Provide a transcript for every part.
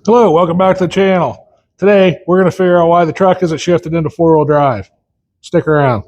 Hello, welcome back to the channel. Today, we're going to figure out why the truck isn't shifted into four-wheel drive. Stick around.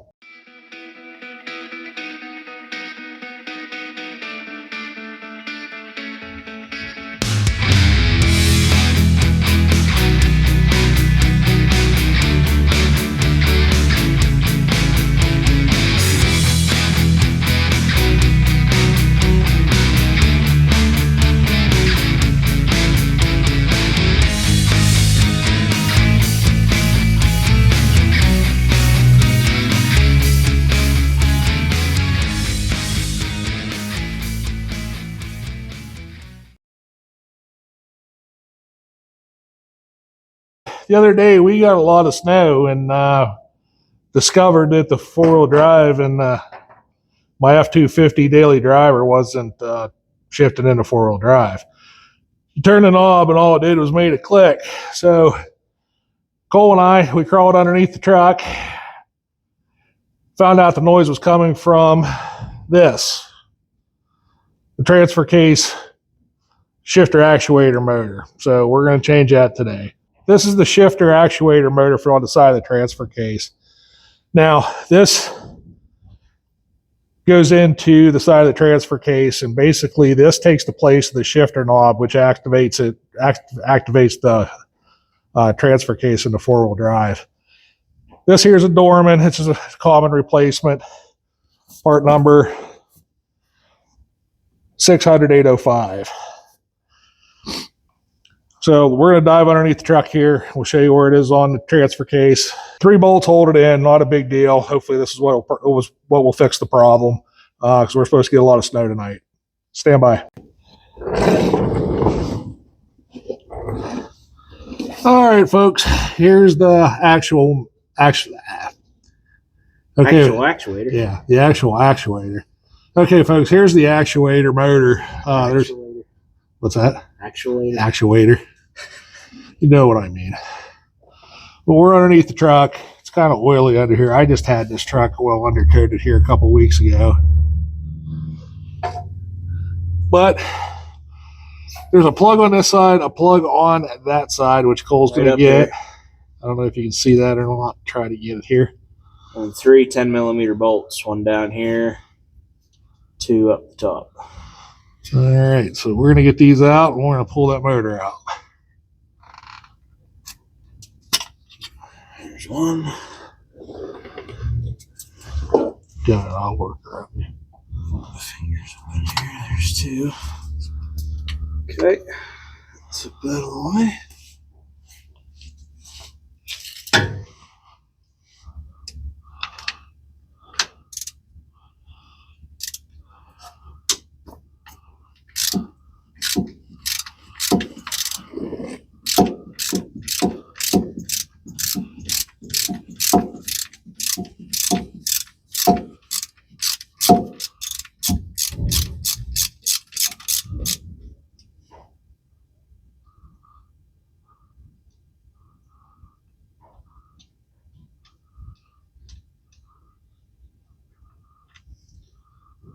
The other day, we got a lot of snow and discovered that the four-wheel drive and my F-250 daily driver wasn't shifted into four-wheel drive. You turned the knob and all it did was made a click. So Cole and we crawled underneath the truck, found out the noise was coming from the transfer case shifter actuator motor. So we're going to change that today. This is the shifter actuator motor for on the side of the transfer case. Now, this goes into the side of the transfer case, and basically this takes the place of the shifter knob, which activates the transfer case in the four-wheel drive. This here is a Dorman. This is a common replacement. Part number 600-805. So we're going to dive underneath the truck here. We'll show you where it is on the transfer case. 3 bolts hold it in, not a big deal. Hopefully this is what will fix the problem, because we're supposed to get a lot of snow tonight. Stand by. All right, folks, here's the actual actuator. Yeah, the actual actuator. Okay, folks, here's the actuator motor. What's that? Actuator. You know what I mean. But we're underneath the truck. It's kind of oily under here. I just had this truck well undercoated here a couple weeks ago. But there's a plug on this side, a plug on that side, which Cole's going to get. I don't know if you can see that or not. Try to get it here. And 3 10mm bolts, one down here, 2 up the top. All right, so we're going to get these out and we're going to pull that motor out. There's one. Yeah, I'll work around you. My fingers up in here. There's 2. Okay. Zip that away.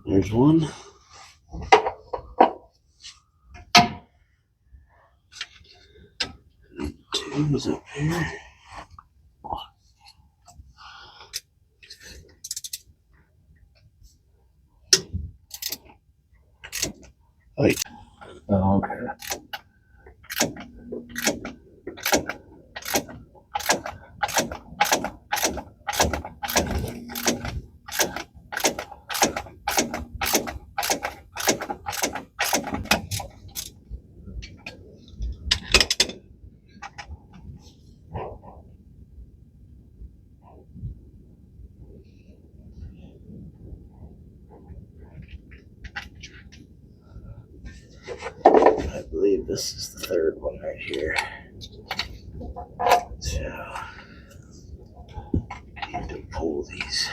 There's one. 2 is up here. Wait. Oh, okay. I believe this is the 3rd one right here. So, I need to pull these.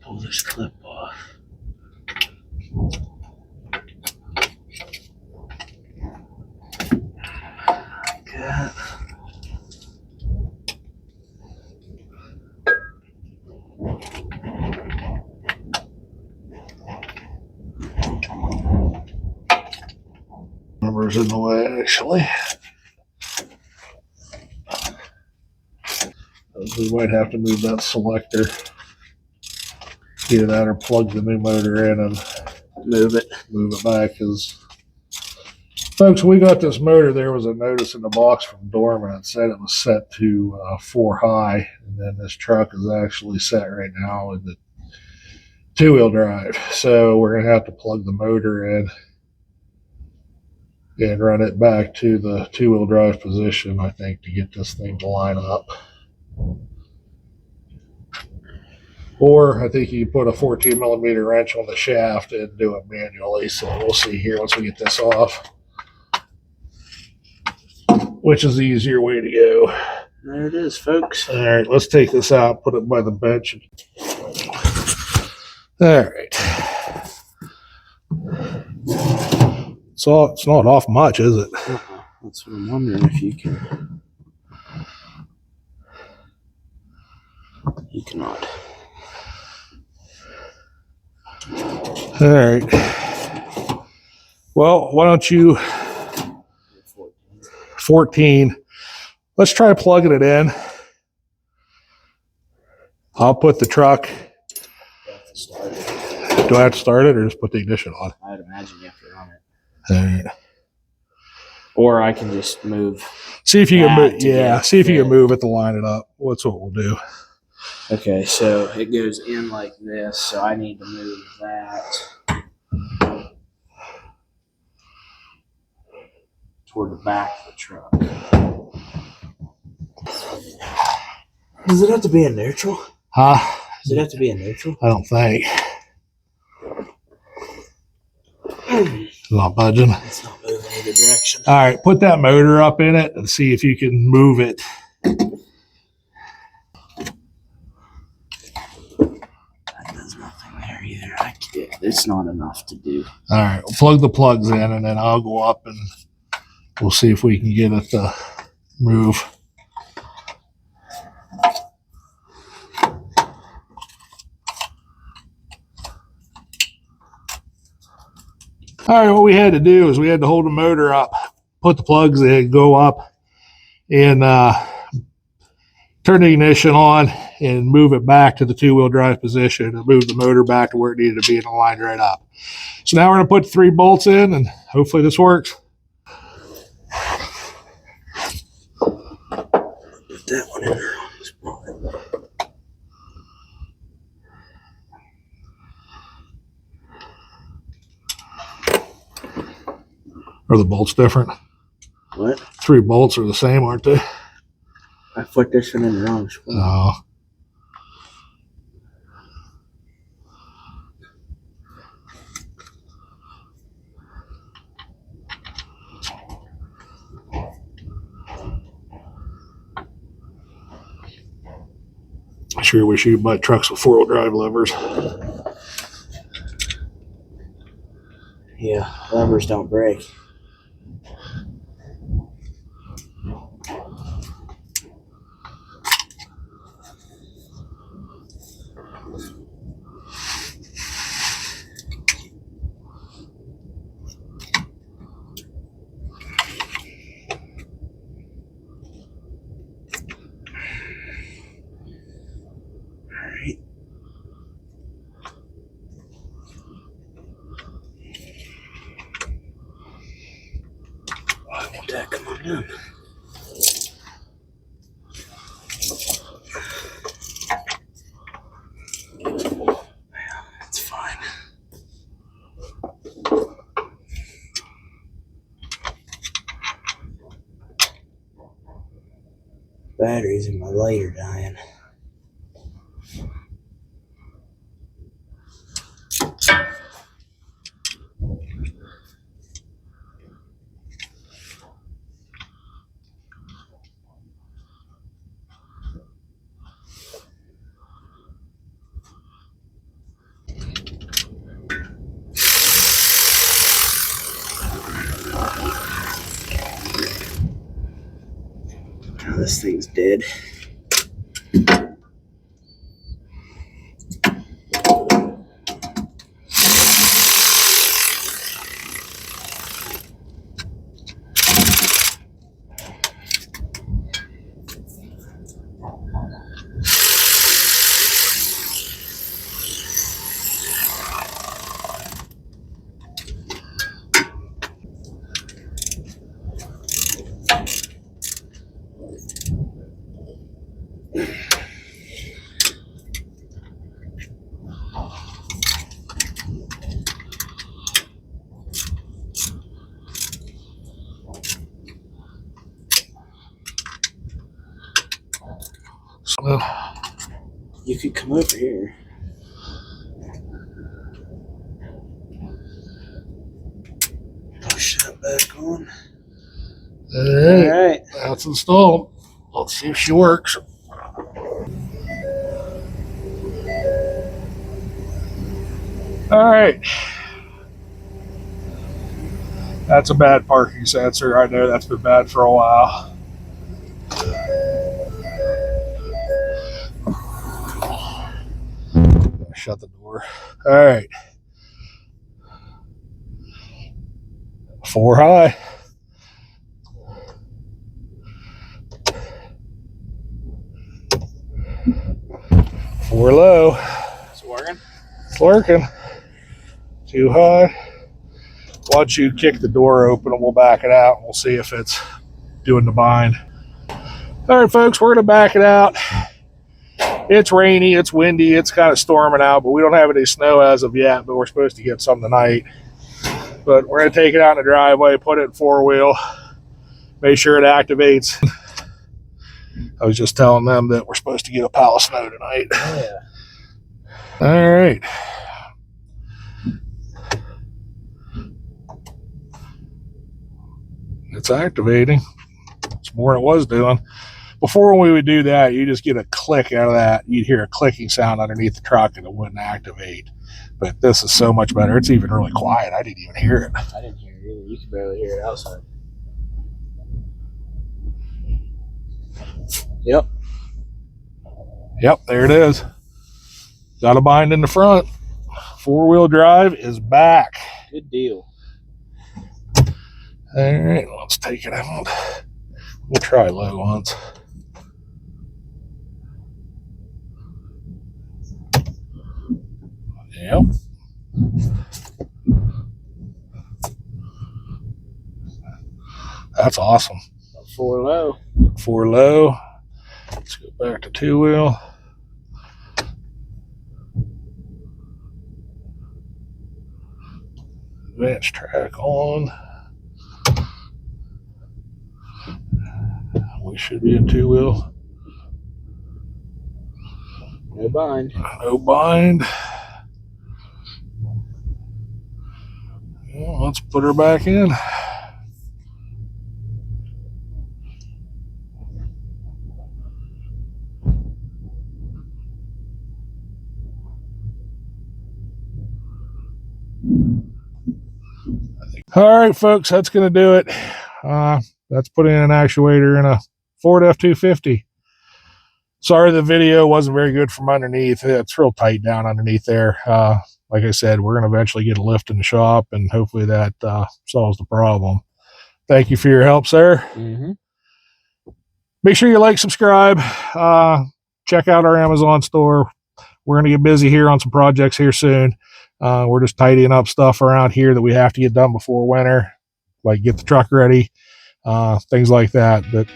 Pull this clip off. Like that. Numbers in the way, actually. We might have to move that selector. Either that or plug the new motor in and move it back. Because, folks, we got this motor. There was a notice in the box from Dorman. It said it was set to 4 high, and then this truck is actually set right now in the 2-wheel drive. So we're going to have to plug the motor in and run it back to the 2-wheel drive position, I think, to get this thing to line up. Or I think you put a 14mm wrench on the shaft and do it manually. So we'll see here once we get this off, which is the easier way to go. There it is, folks. All right, let's take this out, put it by the bench. All right. So it's not off much, is it? That's what I'm wondering if you can. You cannot. All right. Well, why don't you 14. Let's try plugging it in. I'll put the truck. Do I have to start it or just put the ignition on? I'd imagine you have to run it. All right. Or I can just move. See if you can move. Yeah, see if you can move it to line it up. That's what we'll do. Okay, so it goes in like this, so I need to move that toward the back of the truck. Does it have to be in neutral? Huh? Does it have to be in neutral? I don't think. It's not budging. It's not moving either direction. All right, put that motor up in it and see if you can move it. That does nothing there either. It's not enough to do. All right, we'll plug the plugs in and then I'll go up and we'll see if we can get it to move. All right, what we had to do is we had to hold the motor up, put the plugs in, go up, and turn the ignition on and move it back to the 2-wheel drive position and move the motor back to where it needed to be and aligned right up. So now we're going to put 3 bolts in and hopefully this works. Put that one in there on this part. Are the bolts different? What? 3 bolts are the same, aren't they? I put this one in the wrong spot. No. I sure wish you could buy trucks with 4-wheel drive levers. Yeah, levers don't break. Come on down. Yeah, that's fine. Batteries in my lighter dying. This thing's dead. You could come over here. Push that back on. All right. That's installed. Let's see if she works. All right. That's a bad parking sensor. I know that's been bad for a while. Shut the door. All right. 4 high. 4 low. It's working. It's working. 2 high. Why don't you kick the door open and we'll back it out and we'll see if it's doing the bind. All right, folks, we're going to back it out. It's rainy, it's windy, it's kind of storming out, but we don't have any snow as of yet, but we're supposed to get some tonight. But we're going to take it out in the driveway, put it in 4-wheel, make sure it activates. I was just telling them that we're supposed to get a pile of snow tonight. Yeah. All right. It's activating. It's more than it was doing. Before, when we would do that, you just get a click out of that. You'd hear a clicking sound underneath the truck and it wouldn't activate. But this is so much better. It's even really quiet. I didn't even hear it. I didn't hear it either. You could barely hear it outside. Yep. Yep, there it is. Got a bind in the front. 4-wheel drive is back. Good deal. All right, let's take it out. We'll try low once. Yep. That's awesome. 4 low. 4 low. Let's go back to 2-wheel. Advanced track on. We should be in 2-wheel. No bind. No bind. Well, let's put her back in. All right, folks, that's going to do it. That's putting an actuator in a Ford F-250. Sorry the video wasn't very good from underneath. It's real tight down underneath there. Like I said, we're going to eventually get a lift in the shop, and hopefully that solves the problem. Thank you for your help, sir. Mm-hmm. Make sure you like, subscribe. Check out our Amazon store. We're going to get busy here on some projects here soon. We're just tidying up stuff around here that we have to get done before winter, like get the truck ready, things like that. But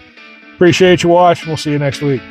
appreciate you watching. We'll see you next week.